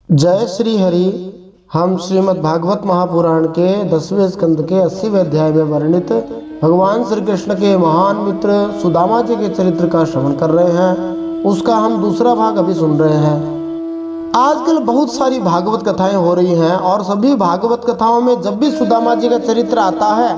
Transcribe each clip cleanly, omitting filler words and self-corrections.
जय श्री हरि। हम श्रीमद् भागवत महापुराण के 10वें स्कंद के 80वें अध्याय में वर्णित भगवान श्री कृष्ण के महान मित्र सुदामा जी के चरित्र का श्रवण कर रहे हैं। उसका हम दूसरा भाग अभी सुन रहे हैं। आजकल बहुत सारी भागवत कथाएं हो रही हैं और सभी भागवत कथाओं में जब भी सुदामा जी का चरित्र आता है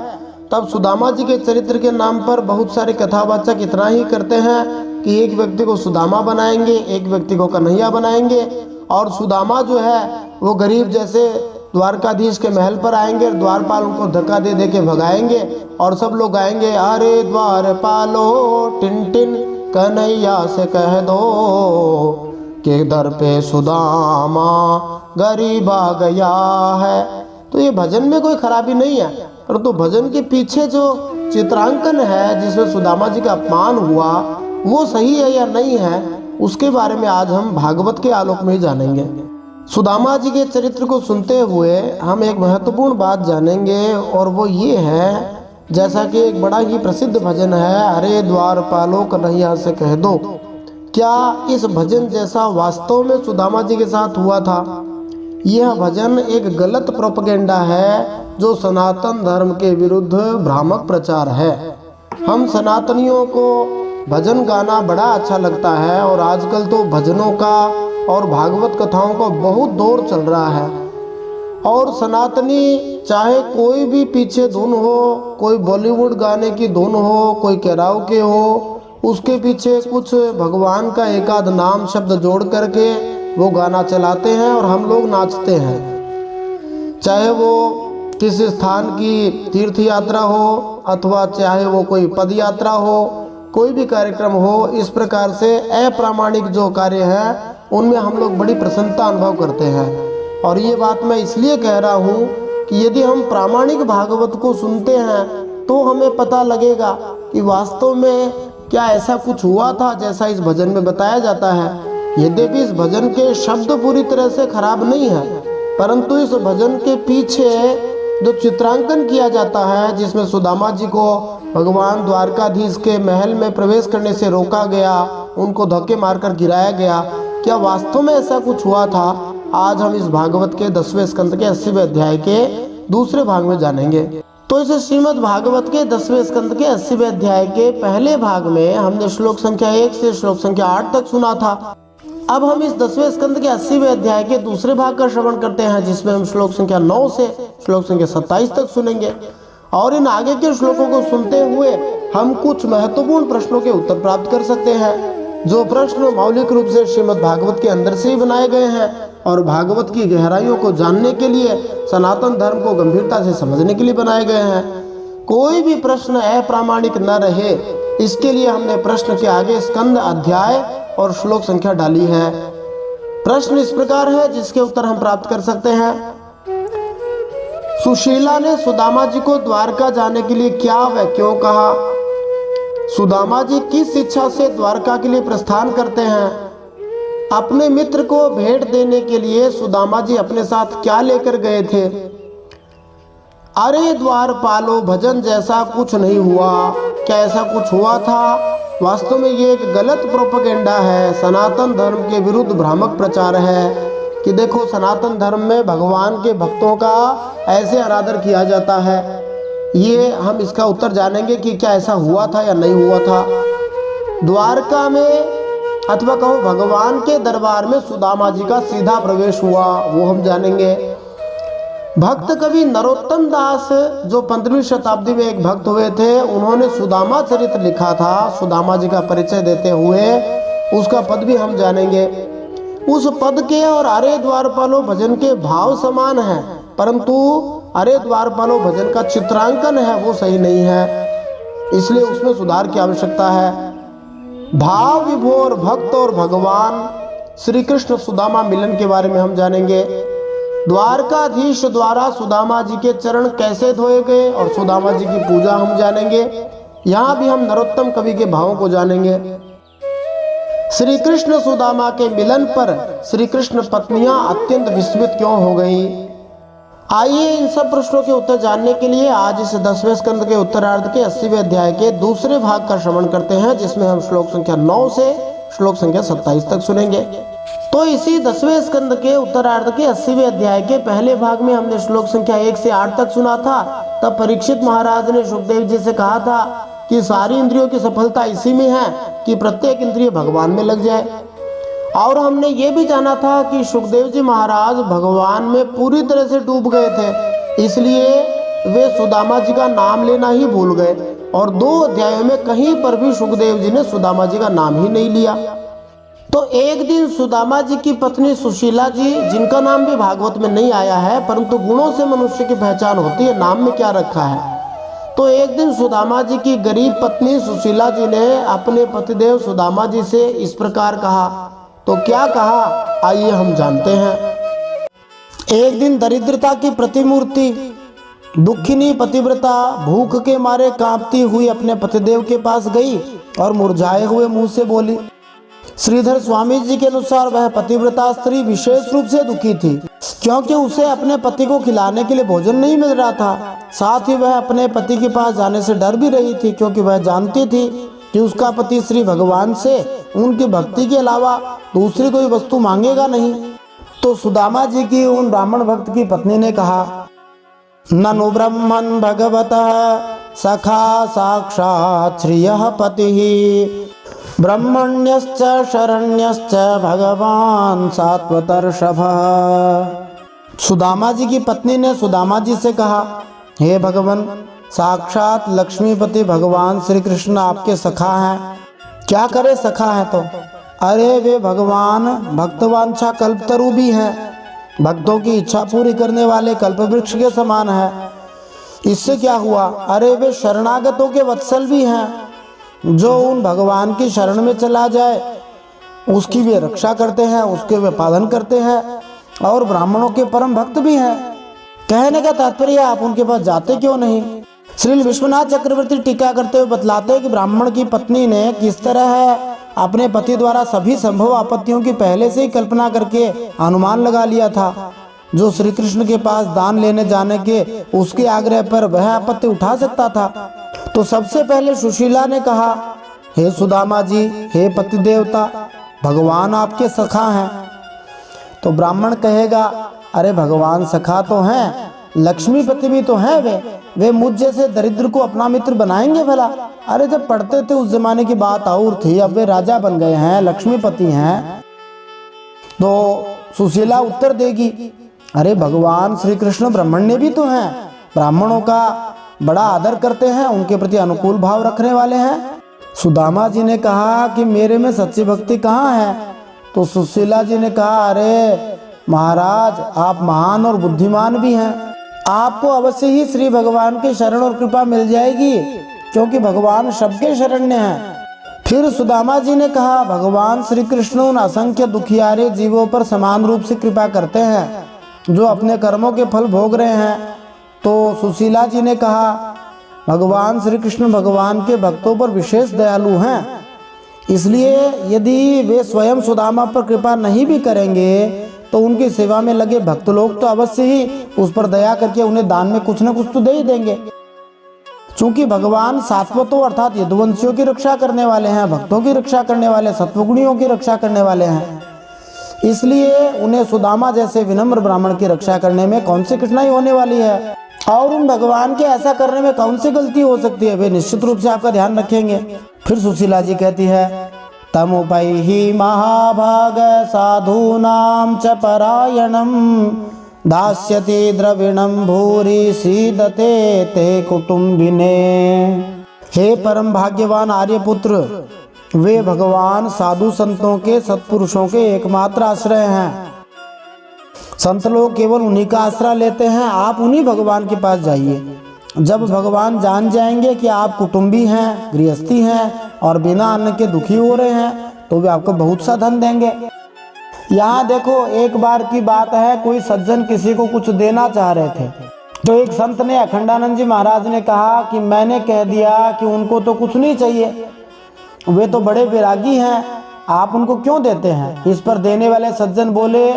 तब सुदामा जी के चरित्र के नाम पर बहुत सारे कथावाचक इतना ही करते हैं कि एक व्यक्ति को सुदामा बनाएंगे, एक व्यक्ति को कन्हैया बनाएंगे और सुदामा जो है वो गरीब जैसे द्वारकाधीश के महल पर आएंगे और द्वारपाल उनको धक्का दे दे के भगाएंगे और सब लोग गाएंगे, अरे द्वारपालो टिन टिन कन्हैया से कह दो कि दर पे सुदामा गरीब आ गया है। तो ये भजन में कोई खराबी नहीं है, परंतु भजन के पीछे जो चित्रांकन है जिसमें सुदामा जी का अपमान हुआ वो सही है या नहीं है, उसके बारे में आज हम भागवत के आलोक में ही जानेंगे। सुदामा जी के चरित्र को सुनते हुए हम एक महत्वपूर्ण बात जानेंगे और वो ये है, जैसा कि एक बड़ा ही प्रसिद्ध भजन है, अरे द्वारपालो कन्हैया से कह दो। क्या इस भजन जैसा वास्तव में सुदामा जी के साथ हुआ था? यह भजन एक गलत प्रोपेगेंडा है जो सनातन धर्म के विरुद्ध भ्रामक प्रचार है। हम सनातनियों को भजन गाना बड़ा अच्छा लगता है और आजकल तो भजनों का और भागवत कथाओं का बहुत दौर चल रहा है और सनातनी चाहे कोई भी पीछे धुन हो, कोई बॉलीवुड गाने की धुन हो, कोई कैराओके हो, उसके पीछे कुछ भगवान का एक आध नाम शब्द जोड़ करके वो गाना चलाते हैं और हम लोग नाचते हैं। चाहे वो किसी स्थान की तीर्थ यात्रा हो अथवा चाहे वो कोई पद यात्रा हो, कोई भी कार्यक्रम हो, इस प्रकार से अप्रामाणिक जो कार्य हैं उनमें हम लोग बड़ी प्रसन्नता अनुभव करते हैं। और ये बात मैं इसलिए कह रहा हूँ कि यदि हम प्रामाणिक भागवत को सुनते हैं तो हमें पता लगेगा कि वास्तव में क्या ऐसा कुछ हुआ था जैसा इस भजन में बताया जाता है। यद्यपि इस भजन के शब्द पूरी तरह से खराब नहीं है, परंतु इस भजन के पीछे जो चित्रांकन किया जाता है जिसमें सुदामा जी को भगवान द्वारकाधीश के महल में प्रवेश करने से रोका गया, उनको धक्के मारकर गिराया गया, क्या वास्तव में ऐसा कुछ हुआ था? आज हम इस भागवत के 10वें स्कंद के 80वें अध्याय के दूसरे भाग में जानेंगे। तो इस श्रीमद् भागवत के 10वें स्कंद के 80वें अध्याय के पहले भाग में हमने श्लोक संख्या 1 से श्लोक संख्या 8 तक सुना था। अब हम इस 10वें स्कंद के 80वें अध्याय के दूसरे भाग का श्रवण करते हैं जिसमें हम श्लोक संख्या 9 से श्लोक संख्या 27 तक सुनेंगे और इन आगे के श्लोकों को सुनते हुए हम कुछ महत्वपूर्ण प्रश्नों के उत्तर प्राप्त कर सकते हैं, जो प्रश्न मौलिक रूप से श्रीमद् भागवत के अंदर से ही बनाए गए हैं और भागवत की गहराइयों को जानने के लिए, सनातन धर्म को गंभीरता से समझने के लिए बनाए गए हैं। कोई भी प्रश्न अप्रामाणिक न रहे, इसके लिए हमने प्रश्न के आगे स्कंद, अध्याय और श्लोक संख्या डाली है। प्रश्न इस प्रकार है जिसके उत्तर हम प्राप्त कर सकते हैं। सुशीला ने सुदामा जी को द्वारका जाने के लिए क्या व क्यों कहा? सुदामा जी किस इच्छा से द्वारका के लिए प्रस्थान करते हैं? अपने मित्र को भेंट देने के लिए सुदामा जी अपने साथ क्या लेकर गए थे? अरे द्वारपालो भजन जैसा कुछ नहीं हुआ, क्या ऐसा कुछ हुआ था? वास्तव में ये एक गलत प्रोपेगेंडा है, सनातन धर्म के विरुद्ध भ्रामक प्रचार है कि देखो सनातन धर्म में भगवान के भक्तों का ऐसे आराधन किया जाता है। ये हम इसका उत्तर जानेंगे कि क्या ऐसा हुआ था या नहीं हुआ था। द्वारका में अथवा कहो भगवान के दरबार में सुदामा जी का सीधा प्रवेश हुआ, वो हम जानेंगे। भक्त कवि नरोत्तम दास जो 15वीं शताब्दी में एक भक्त हुए थे, उन्होंने सुदामा चरित्र लिखा था। सुदामा जी का परिचय देते हुए उसका पद भी हम जानेंगे। उस पद के और अरे द्वारपालो भजन के भाव समान हैं, परंतु अरे द्वारपालो भजन का चित्रांकन है वो सही नहीं है, इसलिए उसमें सुधार की आवश्यकता है। भाव विभोर भक्त और भगवान श्री कृष्ण सुदामा मिलन के बारे में हम जानेंगे। द्वारकाधीश द्वारा सुदामा जी के चरण कैसे धोए गए और सुदामा जी की पूजा हम जानेंगे। यहाँ भी हम नरोत्तम कवि के भावों को जानेंगे। श्री कृष्ण सुदामा के मिलन पर श्री कृष्ण पत्नियां अत्यंत विस्मित क्यों हो गई? आइए इन सब प्रश्नों के उत्तर जानने के लिए आज इस 10वें स्कंद के उत्तरार्ध के 80वें अध्याय के दूसरे भाग का श्रवण करते हैं जिसमें हम श्लोक संख्या 9 से श्लोक संख्या 27 तक सुनेंगे। तो इसी 10वें स्कंद के उत्तरार्ध के 80वें अध्याय के पहले भाग में हमने श्लोक संख्या 1 से 8 तक सुना था। तब परीक्षित महाराज ने सुखदेव जी से कहा था कि सारी इंद्रियों की सफलता इसी में है कि प्रत्येक इंद्रिय भगवान में लग जाए। और हमने ये भी जाना था कि सुखदेव जी महाराज भगवान में पूरी तरह से डूब गए थे, इसलिए वे सुदामा जी का नाम लेना ही भूल गए और 2 अध्यायों में कहीं पर भी सुखदेव जी ने सुदामा जी का नाम ही नहीं लिया। तो एक दिन सुदामा जी की पत्नी सुशीला जी, जिनका नाम भी भागवत में नहीं आया है, परंतु गुणों से मनुष्य की पहचान होती है, नाम में क्या रखा है। तो एक दिन सुदामा जी की गरीब पत्नी सुशीला जी ने अपने पतिदेव सुदामा जी से इस प्रकार कहा। तो क्या कहा, आइए हम जानते हैं। एक दिन दरिद्रता की प्रतिमूर्ति दुखिनी पतिव्रता भूख के मारे कांपती हुई अपने पतिदेव के पास गई और मुरझाए हुए मुंह से बोली। श्रीधर स्वामी जी के अनुसार वह पतिव्रता स्त्री विशेष रूप से दुखी थी, क्योंकि उसे अपने पति को खिलाने के लिए भोजन नहीं मिल रहा था। साथ ही वह अपने पति के पास जाने से डर भी रही थी, क्योंकि वह जानती थी कि उसका पति श्री भगवान से उनकी भक्ति के अलावा दूसरी कोई वस्तु मांगेगा नहीं। तो सुदामा जी की उन ब्राह्मण भक्त की पत्नी ने कहा, ननु ब्रह्मन् भगवतः सखा साक्षात् श्रियः पतिः ब्रह्मण्यश्च शरण्यश्च भगवान सात्वतर्षभः। सुदामा जी की पत्नी ने सुदामा जी से कहा, हे भगवान, साक्षात लक्ष्मीपति भगवान श्री कृष्ण आपके सखा हैं। क्या करे सखा है तो? अरे वे भगवान भक्तवांछा कल्पतरु भी हैं, भक्तों की इच्छा पूरी करने वाले कल्पवृक्ष के समान है। इससे क्या हुआ? अरे वे शरणागतों के वत्सल भी हैं, जो उन भगवान की शरण में चला जाए उसकी वे रक्षा करते हैं, उसके वे पालन करते हैं, और ब्राह्मणों के परम भक्त भी हैं। कहने का तात्पर्य आप उनके पास जाते क्यों नहीं? श्री विश्वनाथ चक्रवर्ती टीका करते हुए बतलाते हैं कि ब्राह्मण की पत्नी ने किस तरह अपने पति द्वारा सभी संभव आपत्तियों की पहले से ही कल्पना करके अनुमान लगा लिया था। जो श्री कृष्ण के पास दान लेने जाने के उसके आग्रह पर वह आपत्ति उठा सकता था। तो सबसे पहले सुशीला ने कहा, हे सुदामा जी, हे पति देवता, भगवान आपके सखा हैं। तो ब्राह्मण कहेगा, अरे भगवान सखा तो हैं, लक्ष्मीपति भी तो हैं, वे मुझ जैसे दरिद्र को अपना मित्र बनाएंगे भला? अरे जब पढ़ते थे उस जमाने की बात और थी, अब वे राजा बन गए हैं, लक्ष्मीपति हैं। तो सुशीला उत्तर देगी, अरे भगवान श्री कृष्ण ब्राह्मण्य भी तो हैं, ब्राह्मणों का बड़ा आदर करते हैं, उनके प्रति अनुकूल भाव रखने वाले हैं। सुदामा जी ने कहा कि मेरे में सच्ची भक्ति कहाँ है? तो सुशीला जी ने कहा, अरे महाराज, आप महान और बुद्धिमान भी हैं, आपको अवश्य ही श्री भगवान की शरण और कृपा मिल जाएगी, क्योंकि भगवान सबके शरण्य हैं। फिर सुदामा जी ने कहा, भगवान श्री कृष्ण उन असंख्य दुखियारे जीवों पर समान रूप से कृपा करते हैं जो अपने कर्मों के फल भोग रहे हैं। तो सुशीला जी ने कहा, भगवान श्री कृष्ण भगवान के भक्तों पर विशेष दयालु हैं, इसलिए यदि वे स्वयं सुदामा पर कृपा नहीं भी करेंगे तो उनकी सेवा में लगे भक्त लोग तो अवश्य ही उस पर दया करके उन्हें दान में कुछ न कुछ तो दे ही देंगे। चूंकि भगवान सात्वतों अर्थात यदुवंशियों की रक्षा करने वाले हैं, भक्तों की रक्षा करने वाले, सत्वगुणियों की रक्षा करने वाले हैं, इसलिए उन्हें सुदामा जैसे विनम्र ब्राह्मण की रक्षा करने में कौन सी कठिनाई होने वाली है, और उन भगवान के ऐसा करने में कौन सी गलती हो सकती है, वे निश्चित रूप से आपका ध्यान रखेंगे। फिर सुशीला जी कहती है, तमुपैहि महाभाग साधूनां च परायणं दास्यति द्रविणं भूरि सीदते ते कुटुंबिने। हे परम भाग्यवान आर्यपुत्र, वे भगवान साधु संतों के सत्पुरुषों के एकमात्र आश्रय हैं। संत लोग केवल उन्हीं का आश्रय लेते हैं, आप उन्हीं भगवान के पास जाइए। जब भगवान जान जाएंगे कि आप कुटुंबी हैं, गृहस्थी हैं और बिना अन्न के दुखी हो रहे हैं, तो वे आपको बहुत सा धन देंगे। यहाँ देखो, एक बार की बात है, कोई सज्जन किसी को कुछ देना चाह रहे थे, तो एक संत ने, अखंडानंद जी महाराज ने कहा कि मैंने कह दिया कि उनको तो कुछ नहीं चाहिए, वे तो बड़े वैरागी हैं, आप उनको क्यों देते हैं? इस पर देने वाले सज्जन बोले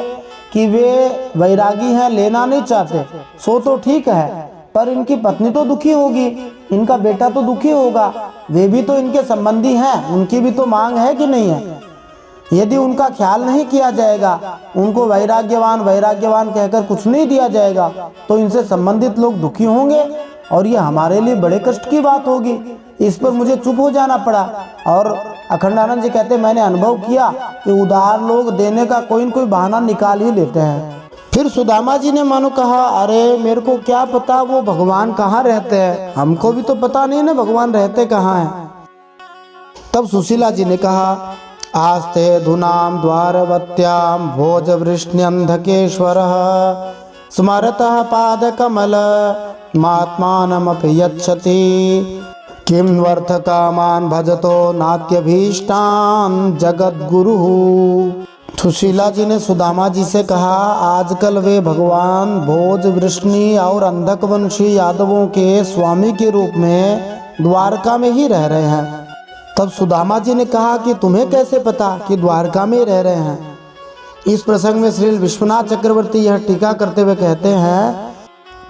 कि वे वैरागी हैं, लेना नहीं चाहते, सो तो ठीक है, पर इनकी पत्नी तो दुखी होगी, इनका बेटा तो दुखी होगा, वे भी तो इनके संबंधी हैं, उनकी भी तो मांग है कि नहीं है। यदि उनका ख्याल नहीं किया जाएगा, उनको वैराग्यवान वैराग्यवान कहकर कुछ नहीं दिया जाएगा, तो इनसे संबंधित लोग दुखी होंगे और ये हमारे लिए बड़े कष्ट की बात होगी। इस पर मुझे चुप हो जाना पड़ा। और अखंडानंद जी कहते, मैंने अनुभव किया कि उदार लोग देने का कोई न कोई बहाना निकाल ही लेते हैं। फिर सुदामा जी ने मानो कहा, अरे मेरे को क्या पता वो भगवान कहाँ रहते हैं, हमको भी तो पता नहीं ना भगवान रहते कहाँ हैं। तब सुशीला जी ने कहा, आस्ते धुनाम द्वारवत्याम भोज वृष्ण्यंधकेश्वरः स्मरतः पाद कमल मात्मानमपि यच्छति किम वर्थ कामान भजतो नात्यभीष्टान जगद्गुरु। सुशीला जी ने सुदामा जी से कहा, आजकल वे भगवान भोज वृष्णि और अंधकवंशी यादवों के स्वामी के रूप में द्वारका में ही रह रहे हैं। तब सुदामा जी ने कहा कि तुम्हें कैसे पता कि द्वारका में रह रहे हैं। इस प्रसंग में श्री विश्वनाथ चक्रवर्ती यह टीका करते हुए कहते हैं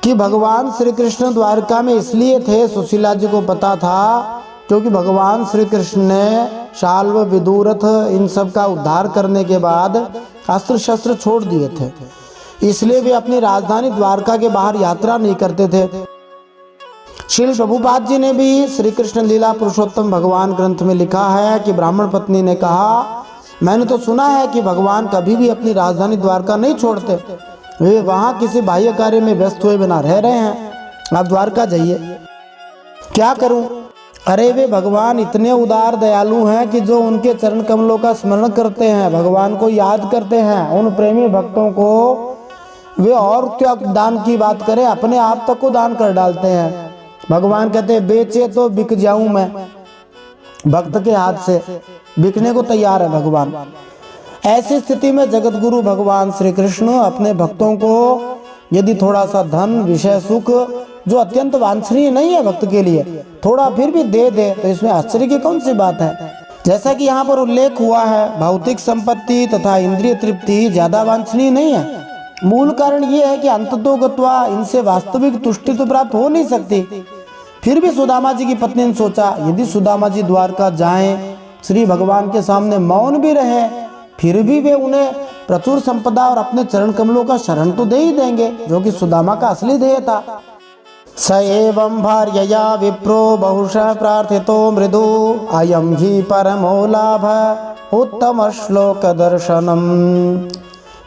कि भगवान श्री कृष्ण द्वारका में इसलिए थे, सुशीला जी को पता था, क्योंकि भगवान श्री कृष्ण ने शाल्व विदुरथ इन सब का उद्धार करने के बाद अस्त्र शस्त्र छोड़ दिए थे, इसलिए वे अपनी राजधानी द्वारका के बाहर यात्रा नहीं करते थे। श्री प्रभुपाद जी ने भी श्री कृष्ण लीला पुरुषोत्तम भगवान ग्रंथ में लिखा है कि ब्राह्मण पत्नी ने कहा, मैंने तो सुना है कि भगवान कभी भी अपनी राजधानी द्वारका नहीं छोड़ते, वे वहाँ किसी बाह्य कार्य में व्यस्त हुए बिना रह रहे हैं, आप द्वारका जाइए। क्या करूं? अरे वे भगवान इतने उदार दयालु हैं कि जो उनके चरण कमलों का स्मरण करते हैं, भगवान को याद करते हैं, उन प्रेमी भक्तों को वे और क्या दान की बात करें, अपने आप तक को दान कर डालते हैं। भगवान कहते हैं, बेचे तो बिक जाऊं मैं, भक्त के हाथ से बिकने को तैयार है भगवान। ऐसी स्थिति में जगत गुरु भगवान श्री कृष्ण अपने भक्तों को यदि थोड़ा सा धन, विषय सुख, जो अत्यंत वांछनीय नहीं है भक्त के लिए, थोड़ा फिर भी दे दे, तो इसमें आश्चर्य की कौन सी बात है। जैसा कि यहाँ पर उल्लेख हुआ है, भौतिक संपत्ति तथा इंद्रिय तृप्ति ज्यादा वांछनीय नहीं है। मूल कारण ये है कि अंततोगत्वा इनसे वास्तविक तुष्टि तो प्राप्त हो नहीं सकती। फिर भी सुदामा जी की पत्नी ने सोचा, यदि सुदामा जी द्वारका जाएं, श्री भगवान के सामने मौन भी रहे, फिर भी वे उन्हें प्रचुर संपदा और अपने चरण कमलों का शरण तो दे ही देंगे, जो कि सुदामा का असली ध्येय था। स एवं भार्यया विप्रो बहुशः प्रार्थितो मृदु अयम ही परमो लाभ उत्तम श्लोक दर्शनम।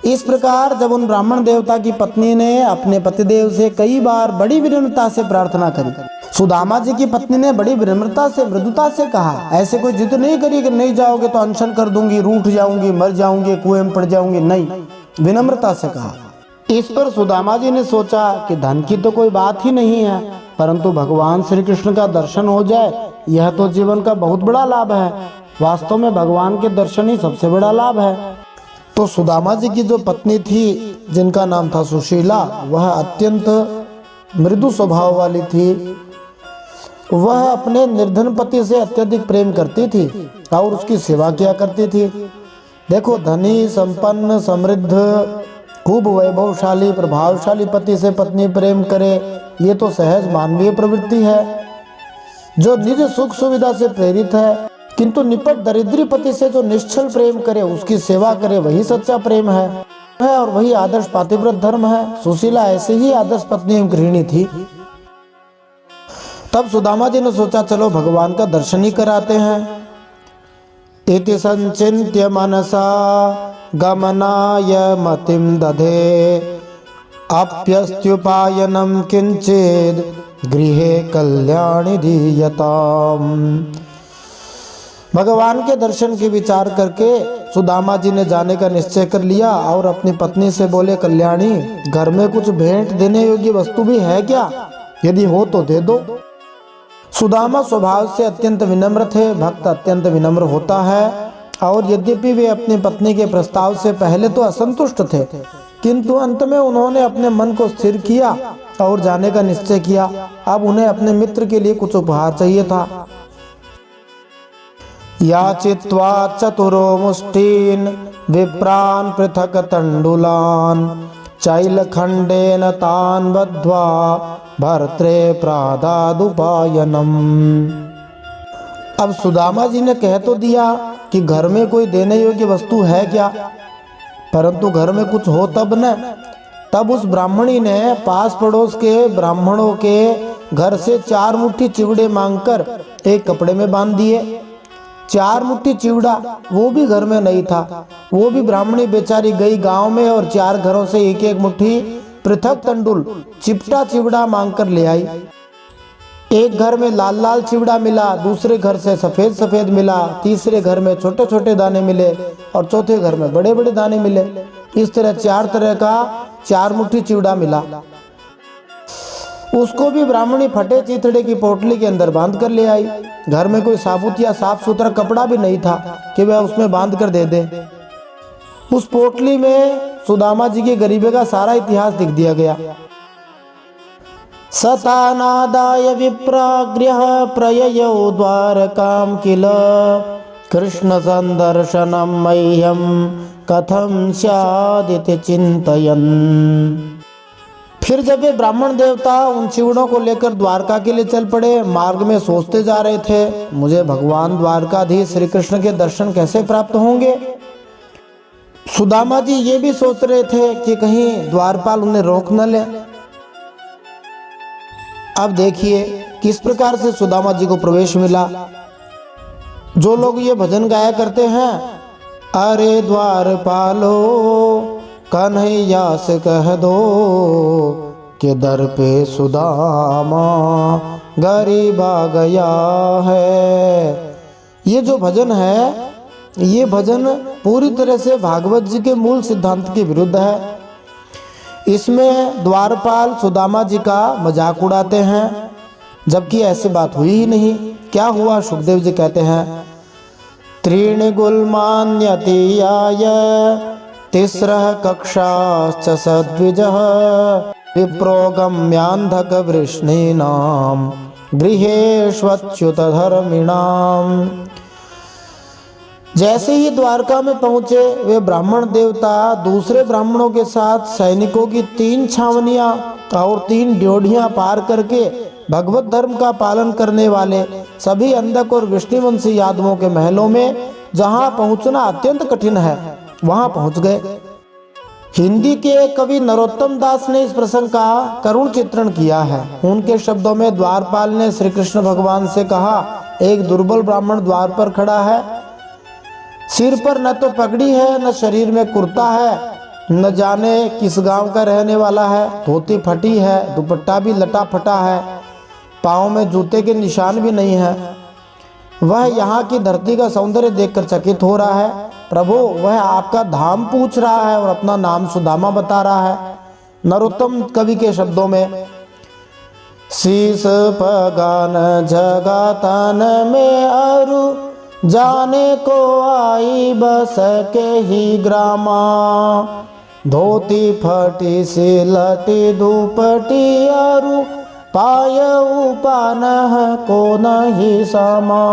इस प्रकार जब उन ब्राह्मण देवता की पत्नी ने अपने पतिदेव से कई बार बड़ी विनम्रता से प्रार्थना करी, सुदामा जी की पत्नी ने बड़ी विनम्रता से, मृदुता से कहा, ऐसे कोई जिद नहीं करी कि नहीं जाओगे तो अनशन कर दूंगी, रूठ जाऊंगी, मर जाऊंगी, कुएं में पड़ जाऊंगी, नहीं, विनम्रता से कहा। इस पर सुदामा जी ने सोचा कि धन की तो कोई बात ही नहीं है, परंतु भगवान श्री कृष्ण का दर्शन हो जाए, यह तो जीवन का बहुत बड़ा लाभ है। वास्तव में भगवान के दर्शन ही सबसे बड़ा लाभ है। तो सुदामा जी की जो पत्नी थी, जिनका नाम था सुशीला, वह अत्यंत मृदु स्वभाव वाली थी। वह अपने निर्धन पति से अत्यधिक प्रेम करती थी और उसकी सेवा किया करती थी। देखो, धनी, संपन्न, समृद्ध, खूब वैभवशाली, प्रभावशाली पति से पत्नी प्रेम करे, ये तो सहज मानवीय प्रवृत्ति है, जो निज सुख सुविधा से प्रेरित है। किंतु निपट दरिद्री पति से जो निश्चल प्रेम करे, उसकी सेवा करे, वही सच्चा प्रेम है और वही आदर्श पातिव्रत धर्म है। सुशीला ऐसे ही आदर्श पत्नी एवं गृहिणी थी। तब सुदामा जी ने सोचा, चलो भगवान का दर्शन ही कराते हैं। इति संचिन्त्य मनसा गमनाय मतिम दधे अप्यस्त्युपायनम किंचिद गृहे कल्याणी दीयताम। भगवान के दर्शन की विचार करके सुदामा जी ने जाने का निश्चय कर लिया और अपनी पत्नी से बोले, कल्याणी, घर में कुछ भेंट देने योग्य वस्तु भी है क्या? यदि हो तो दे दो। सुदामा स्वभाव से अत्यंत विनम्र थे। भक्त अत्यंत विनम्र होता है, और यद्यपि वे अपनी पत्नी के प्रस्ताव से पहले तो असंतुष्ट थे, किंतु अंत में उन्होंने अपने मन को स्थिर किया और जाने का निश्चय किया। अब उन्हें अपने मित्र के लिए कुछ उपहार चाहिए था। याचित्वा चतुरो मुष्टीन विप्रान पृथक तंडुलान चैलखंडेन तान बद्ध्वा भर्त्रे प्रादादुपायनम। अब सुदामा जी ने कह तो दिया कि घर में कोई देने योग्य वस्तु है क्या, परंतु घर में कुछ हो तब न। तब उस ब्राह्मणी ने पास पड़ोस के ब्राह्मणों के घर से 4 मुट्ठी चिवड़े मांगकर एक कपड़े में बांध दिए। 4 मुट्ठी चिवड़ा, वो भी घर में नहीं था। वो भी ब्राह्मणी बेचारी गई गांव में और 4 घरों से एक एक मुट्ठी पृथक तंडुल चिपटा चिवड़ा मांगकर ले आई। एक घर में लाल लाल चिवड़ा मिला, दूसरे घर से सफेद सफेद मिला, तीसरे घर में छोटे छोटे दाने मिले और चौथे घर में बड़े बड़े दाने मिले। इस तरह 4 तरह का 4 मुट्ठी चिवड़ा मिला। उसको भी ब्राह्मणी फटे चीथड़े की पोटली के अंदर बांध कर ले आई। घर में कोई साबुत या साफ सुथरा कपड़ा भी नहीं था कि वह उसमें बांध कर दे दे। उस पोटली में सुदामा जी की गरीबी का सारा इतिहास लिख दिया गया। सतानादाय विप्राग्रह प्रययौ द्वारकां किल कृष्ण संदर्शनम मह्यम कथम स्यादिति चिंतयन्। फिर जब वे ब्राह्मण देवता उन चिवड़ों को लेकर द्वारका के लिए चल पड़े, मार्ग में सोचते जा रहे थे, मुझे भगवान द्वारकाधीश श्री कृष्ण के दर्शन कैसे प्राप्त होंगे। सुदामा जी ये भी सोच रहे थे कि कहीं द्वारपाल उन्हें रोक न ले। अब देखिए किस प्रकार से सुदामा जी को प्रवेश मिला। जो लोग ये भजन गाया करते हैं, अरे द्वारपालो कन्हैया से कह दो कि दर पे सुदामा गरीब आ गया है। ये जो भजन है, ये भजन पूरी तरह से भागवत जी के मूल सिद्धांत के विरुद्ध है। इसमें द्वारपाल सुदामा जी का मजाक उड़ाते हैं, जबकि ऐसी बात हुई ही नहीं। क्या हुआ, सुखदेव जी कहते हैं, त्रीणि गुल्मान्यतीयाय तिस्रः कक्षाश्च सद्विजः विप्रोगम्यांधक वृष्णीनां गृहेष्वच्युत धर्मिणाम्। जैसे ही द्वारका में पहुंचे, वे ब्राह्मण देवता दूसरे ब्राह्मणों के साथ सैनिकों की 3 छावनियां और 3 ड्योढ़ियां पार करके भगवत धर्म का पालन करने वाले सभी अंधक और विष्णुवंशी यादवों के महलों में, जहां पहुंचना अत्यंत कठिन है, वहां पहुंच गए। हिंदी के कवि नरोत्तम दास ने इस प्रसंग का करुण चित्रण किया है। उनके शब्दों में द्वारपाल ने श्री कृष्ण भगवान से कहा, एक दुर्बल ब्राह्मण द्वार पर खड़ा है, सिर पर न तो पगड़ी है, न शरीर में कुर्ता है, न जाने किस गांव का रहने वाला है, धोती फटी है, दुपट्टा भी लटा फटा है, पाँव में जूते के निशान भी नहीं है। वह यहाँ की धरती का सौंदर्य देखकर चकित हो रहा है। प्रभु, वह आपका धाम पूछ रहा है और अपना नाम सुदामा बता रहा है। नरोत्तम कवि के शब्दों में, शीस पगान जगातन में अरु जाने को आई बस के ही ग्रामा, धोती फटी सी लटी दुपटी अरु पाय उपान को नहीं समा।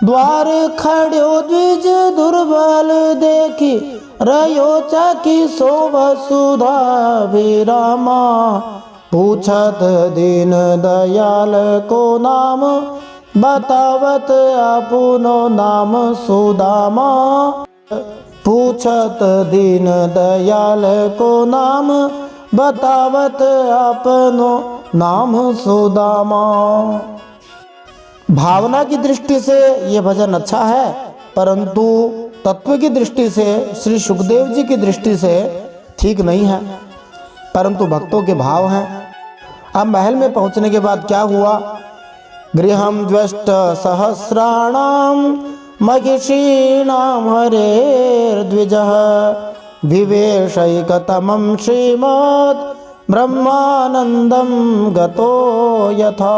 द्वार खड़ो द्विज दुर्बल देखी रयो चकी सोभ सुधा विरामा, पूछत दीन दयाल को नाम बतावत अपनो नाम सुदामा। पूछत दीन दयाल को नाम बतावत अपनो नाम सुदामा। भावना की दृष्टि से यह भजन अच्छा है, परंतु तत्व की दृष्टि से, श्री सुखदेव जी की दृष्टि से ठीक नहीं है, परंतु भक्तों के भाव हैं। अब महल में पहुंचने के बाद क्या हुआ, गृहं द्वष्ट सहस्राणां महिषीणां हरेर्द्विजः विवेशैकतमं श्रीमद् ब्रह्मानंदं गतो यथा।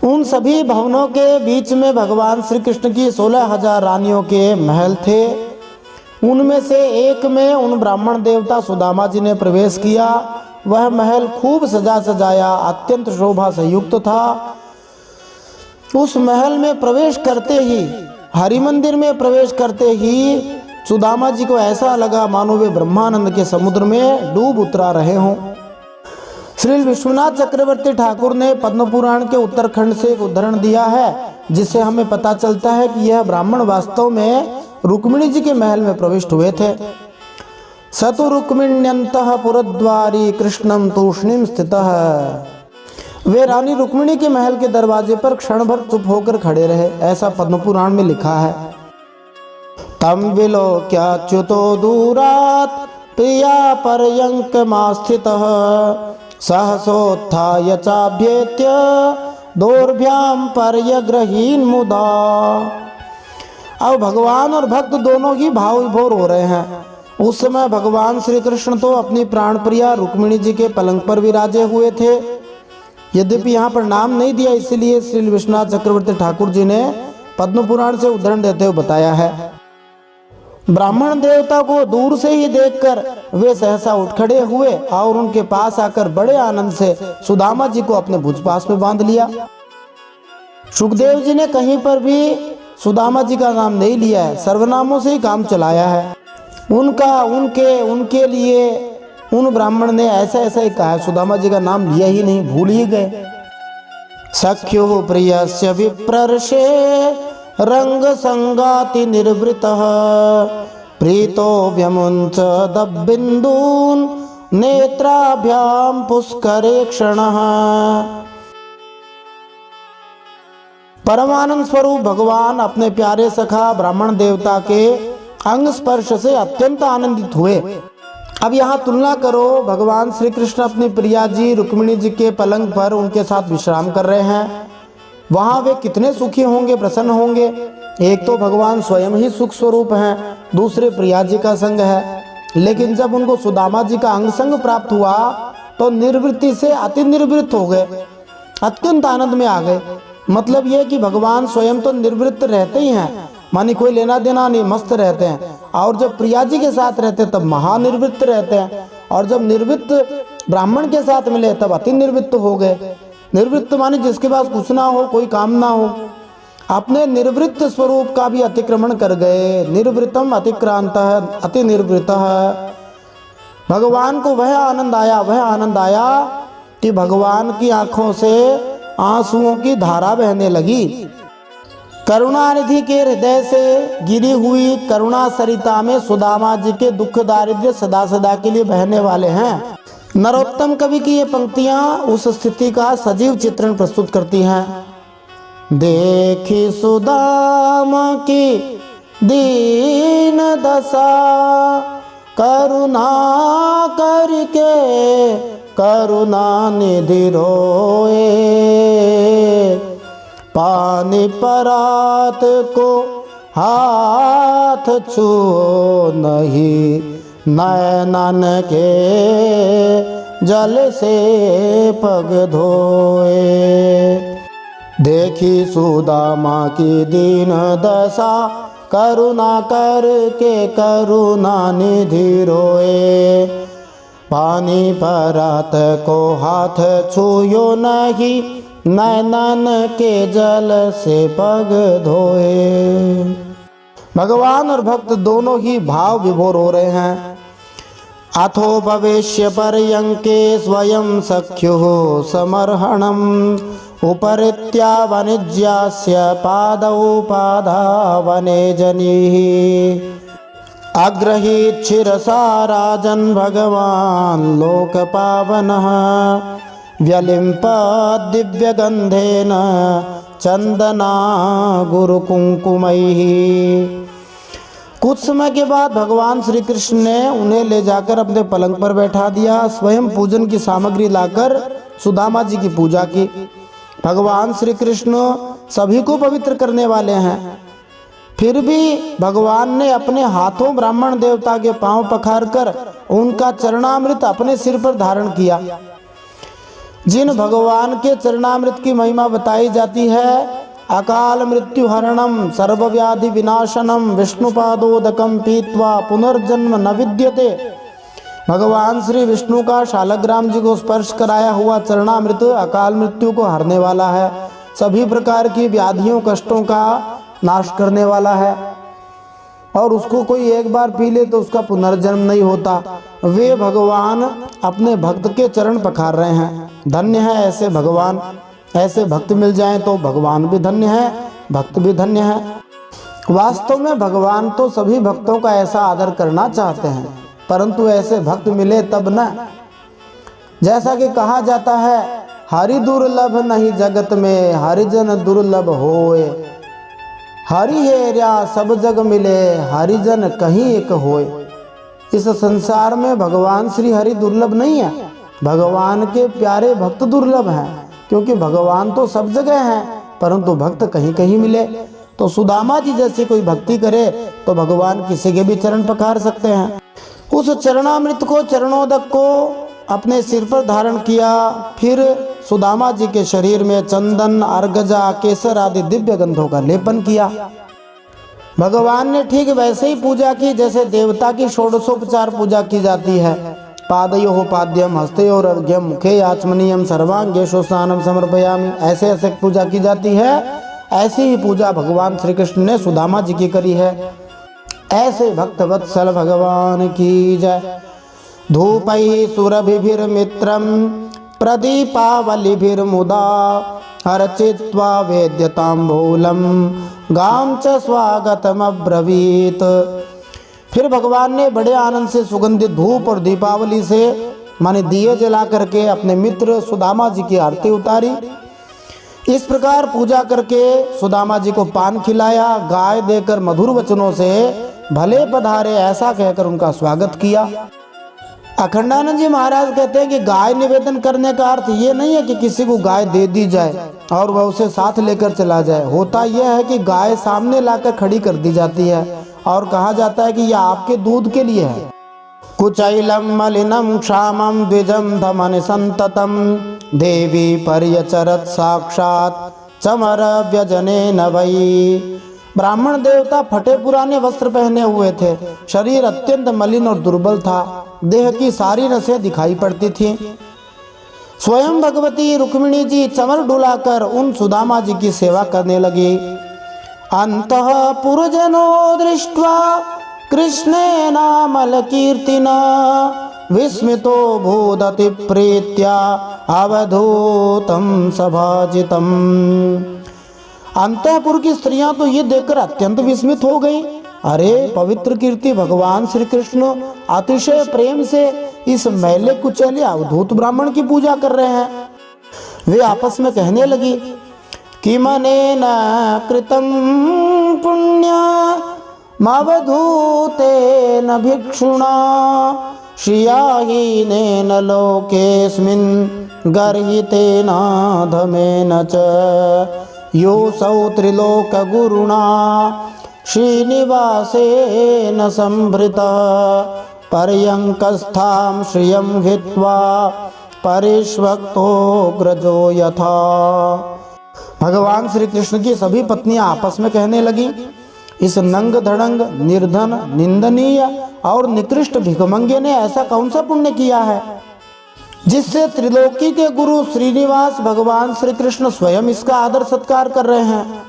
उन सभी भवनों के बीच में भगवान श्री कृष्ण की 16,000 रानियों के महल थे। उनमें से एक में उन ब्राह्मण देवता सुदामा जी ने प्रवेश किया। वह महल खूब सजा सजाया, अत्यंत शोभा से युक्त था। उस महल में प्रवेश करते ही, हरि मंदिर में प्रवेश करते ही सुदामा जी को ऐसा लगा मानो वे ब्रह्मानंद के समुद्र में डूब उतरा रहे हों। श्री विश्वनाथ चक्रवर्ती ठाकुर ने पद्म पुराण के उत्तरखंड से एक उद्धरण दिया है। जिससे हमें पता चलता है कि यह ब्राह्मण वास्तव में रुक्मिणी जी के महल में प्रविष्ट हुए थे। सतु रुक्मिण्यन्तः पुरद्वारी कृष्णम तूष्णीम स्थितः। वे रानी रुक्मिणी के महल के दरवाजे पर क्षण भर चुप होकर खड़े रहे, ऐसा पद्म पुराण में लिखा है। तम विलोक्याच्युतो दूरात् प्रिया पर्यङ्कमास्थितः सहसोत्थाय चाभ्येत्य दोर्भ्याम पर्यग्रहीन् मुदा। अब भगवान और भक्त दोनों ही भाव विभोर हो रहे हैं। उस समय भगवान श्री कृष्ण तो अपनी प्राण प्रिया रुक्मिणी जी के पलंग पर विराजे हुए थे। यद्यपि यहाँ पर नाम नहीं दिया, इसलिए श्री विश्वनाथ चक्रवर्ती ठाकुर जी ने पद्म पुराण से उद्धरण देते हुए बताया है। ब्राह्मण देवता को दूर से ही देखकर वे सहसा उठ खड़े हुए और उनके पास आकर बड़े आनंद से सुदामा जी को अपने भुजपास में बांध लिया। सुखदेव जी ने कहीं पर भी सुदामा जी का नाम नहीं लिया है, सर्वनामों से ही काम चलाया है। उनके लिए उन ब्राह्मण ने ऐसा ऐसा ही कहा है, सुदामा जी का नाम लिया ही नहीं, भूल ही गए। सख्यो प्रियस्य विप्रर्षे रंग संगाति निर्वृतः प्रीतो व्यमुंच दबिंदून नेत्राभ्याम पुष्करे क्षणः। परमानंद स्वरूप भगवान अपने प्यारे सखा ब्राह्मण देवता के अंग स्पर्श से अत्यंत आनंदित हुए। अब यहाँ तुलना करो, भगवान श्री कृष्ण अपनी प्रिया जी रुक्मिणी जी के पलंग पर उनके साथ विश्राम कर रहे हैं, वहाँ वे कितने सुखी होंगे, प्रसन्न होंगे। एक तो भगवान स्वयं ही सुख स्वरूप हैं, दूसरे प्रिया जी का संग है। लेकिन जब उनको सुदामा जी का अंग संग प्राप्त हुआ तो निर्वृत्ति से अति निर्वृत्त हो गए, अत्यंत आनंद में आ गए। मतलब यह कि भगवान स्वयं तो निर्वृत्त रहते ही हैं, मानी कोई लेना देना नहीं, मस्त रहते हैं। और जब प्रिया जी के साथ रहते तब महानिर्वृत्त रहते हैं, और जब निर्वृत्त ब्राह्मण के साथ मिले तब अति निर्वृत्त हो गए। निर्वृत्त माने जिसके पास कुछ ना हो, कोई काम ना हो, अपने निर्वृत्त स्वरूप का भी अतिक्रमण कर गए। निर्वृतम अतिक्रांतः अति निर्वृतः। भगवान को वह आनंद आया कि भगवान की आंखों से आंसुओं की धारा बहने लगी। करुणानिधि के हृदय से गिरी हुई करुणा सरिता में सुदामा जी के दुख दारिद्र्य सदा सदा के लिए बहने वाले हैं। नरोत्तम कवि की ये पंक्तियां उस स्थिति का सजीव चित्रण प्रस्तुत करती हैं। देखी सुदामा की दीन दशा करुणा करके करुणा निधि रोए पानी परात को हाथ छुओ नहीं नयनन के जल से पग धोए। देखी सुदामा की दीन दशा करुणा करके करुणा निधि रोए पानी परात को हाथ छुयो नहीं नैनन के जल से पग धोए। भगवान और भक्त दोनों ही भाव विभोर हो रहे हैं। अथो भविष्य पर्यंके स्वयं सख्युः समर्हणम् उपरित्या वनिज्यास्य पादौ पादावने जनीः अग्रहीत शिरसा राजन् भगवान् लोकपावनः व्यलिम्पत् दिव्यगन्धेन चंदना गुरु कुंकुमैः। कुछ समय के बाद भगवान श्री कृष्ण ने उन्हें ले जाकर अपने पलंग पर बैठा दिया। स्वयं पूजन की सामग्री लाकर सुदामा जी की पूजा की। भगवान श्री कृष्ण सभी को पवित्र करने वाले हैं, फिर भी भगवान ने अपने हाथों ब्राह्मण देवता के पांव पखारकर उनका चरणामृत अपने सिर पर धारण किया। जिन भगवान के चरणामृत की महिमा बताई जाती है, अकाल मृत्यु हरणम सर्वव्याधि विनाशनम विष्णुपादोदकम पीत्वा पुनर्जन्म न विद्यते। भगवान श्री विष्णु का शालग्राम जी को स्पर्श कराया हुआ चरणामृत अकाल मृत्यु को हरने वाला है, सभी प्रकार की व्याधियों कष्टों का नाश करने वाला है, और उसको कोई एक बार पी ले तो उसका पुनर्जन्म नहीं होता। वे भगवान अपने भक्त के चरण पखार रहे हैं। धन्य है ऐसे भगवान, ऐसे भक्त मिल जाएं तो भगवान भी धन्य है, भक्त भी धन्य है। वास्तव में भगवान तो सभी भक्तों का ऐसा आदर करना चाहते हैं, परंतु ऐसे भक्त मिले तब न। जैसा कि कहा जाता है, हरि दुर्लभ नहीं जगत में, हरिजन दुर्लभ होए। हरि हेरा सब जग मिले, हरिजन कहीं एक होए। इस संसार में भगवान श्री हरि दुर्लभ नहीं है, भगवान के प्यारे भक्त दुर्लभ हैं, क्योंकि भगवान तो सब जगह हैं, परंतु भक्त कहीं कहीं मिले। तो सुदामा जी जैसे कोई भक्ति करे तो भगवान किसी के भी चरण पखार सकते हैं। उस चरणामृत को, चरणोदक को अपने सिर पर धारण किया। फिर सुदामा जी के शरीर में चंदन, अर्गजा, केसर आदि दिव्य गंधों का लेपन किया। भगवान ने ठीक वैसे ही पूजा की जैसे देवता की षोडशोपचार पूजा की जाती है। पादयोः पाद्यम, हस्तयोर अर्घ्यम, मुखे आचमनीयम, सर्वांगेषु स्नानम समर्पयामि, ऐसे ऐसे पूजा की जाती है। ऐसी ही पूजा भगवान श्री कृष्ण ने सुदामा जी की करी है। ऐसे भक्त वत्सल भगवान की जय। धूपैः सुरभिर्मित्रं प्रदीपावलिभिर्मुदा अर्चित्वा वेद्यताम्बूलं गां च स्वागतमब्रवीत्। फिर भगवान ने बड़े आनंद से सुगंधित धूप और दीपावली से माने दिए जला करके अपने मित्र सुदामा जी की आरती उतारी। इस प्रकार पूजा करके सुदामा जी को पान खिलाया, गाय देकर मधुर वचनों से भले पधारे ऐसा कहकर उनका स्वागत किया। अखंडानंद जी महाराज कहते हैं कि गाय निवेदन करने का अर्थ ये नहीं है कि किसी को गाय दे दी जाए और वह उसे साथ लेकर चला जाए। होता यह है कि गाय सामने लाकर खड़ी कर दी जाती है और कहा जाता है कि यह आपके दूध के लिए है। कुचैलम मलिनम क्षामम द्विजम धमन संततम देवी पर्यचरत साक्षात चमर व्यजने नवई। ब्राह्मण देवता फटे पुराने वस्त्र पहने हुए थे, शरीर अत्यंत मलिन और दुर्बल था, देह की सारी नसें दिखाई पड़ती थीं। स्वयं भगवती रुक्मिणी जी चमर डुलाकर उन सुदामा जी की सेवा करने लगी। अंतः पुरजनो दृष्ट्वा कृष्णेनामल कीर्तिना विस्मितो भूदति प्रीत्या अवधूतं सभाजितम्। अंतःपुर की स्त्रियां तो ये देखकर अत्यंत विस्मित हो गई। अरे पवित्र कीर्ति भगवान श्री कृष्ण अतिशय प्रेम से इस मैले कुचैले अवधूत ब्राह्मण की पूजा कर रहे हैं। वे आपस में कहने लगी कि मनेन कृतं पुण्यमवधूतेन भिक्षुणा श्रियाहीनेन लोकेऽस्मिन् गर्हितेनाधमेन च योऽसौ त्रिलोकगुरुणा श्रीनिवासेन संभृतः पर्यङ्कस्थां श्रियं हित्वा परिष्वक्तोऽग्रजो यथा। भगवान श्री कृष्ण की सभी पत्नियां आपस में कहने लगी, इस नंग धड़ंग, निर्धन, निंदनीय और निकृष्ट भिखमंगे ने ऐसा कौन सा पुण्य किया है जिससे त्रिलोकी के गुरु श्रीनिवास भगवान श्री कृष्ण स्वयं इसका आदर सत्कार कर रहे हैं।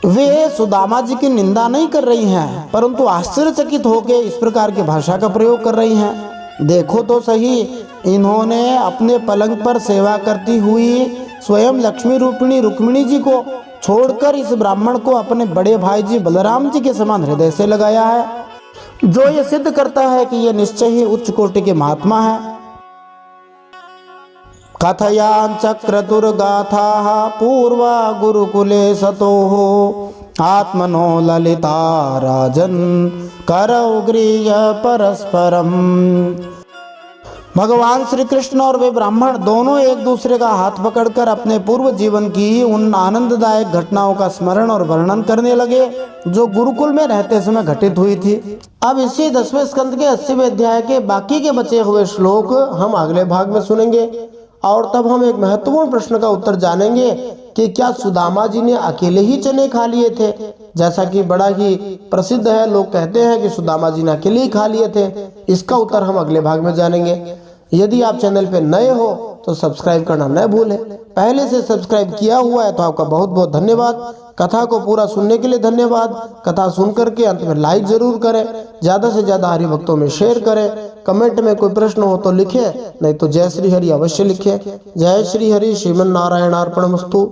वे सुदामा जी की निंदा नहीं कर रही हैं, परंतु आश्चर्यचकित होकर इस प्रकार की भाषा का प्रयोग कर रही हैं। देखो तो सही, इन्होंने अपने पलंग पर सेवा करती हुई स्वयं लक्ष्मी रूपिणी रुक्मिणी जी को छोड़कर इस ब्राह्मण को अपने बड़े भाई जी बलराम जी के समान हृदय से लगाया है, जो ये सिद्ध करता है कि ये निश्चय ही उच्च कोटि के महात्मा है। कथयान चक्रतुर्गाथाः पूर्वा गुरुकुले सतोः आत्मनो ललिता राजन करौ गृह्य परस्परम। भगवान श्री कृष्ण और वे ब्राह्मण दोनों एक दूसरे का हाथ पकड़कर अपने पूर्व जीवन की उन आनंददायक घटनाओं का स्मरण और वर्णन करने लगे जो गुरुकुल में रहते समय घटित हुई थी। अब इसी 10वें स्कंद के 80वें अध्याय के बाकी के बचे हुए श्लोक हम अगले भाग में सुनेंगे और तब हम एक महत्वपूर्ण प्रश्न का उत्तर जानेंगे कि क्या सुदामा जी ने अकेले ही चने खा लिए थे, जैसा कि बड़ा ही प्रसिद्ध है। लोग कहते हैं कि सुदामा जी ने अकेले ही खा लिए थे। इसका उत्तर हम अगले भाग में जानेंगे। यदि आप चैनल पे नए हो तो सब्सक्राइब करना न भूलें। पहले से सब्सक्राइब किया हुआ है तो आपका बहुत बहुत धन्यवाद। कथा को पूरा सुनने के लिए धन्यवाद। कथा सुन करके अंत में लाइक जरूर करें, ज्यादा से ज्यादा हरि भक्तों में शेयर करें। कमेंट में कोई प्रश्न हो तो लिखें, नहीं तो जय श्री हरि अवश्य लिखें। जय श्री हरि। श्रीमन नारायण अर्पणमस्तु।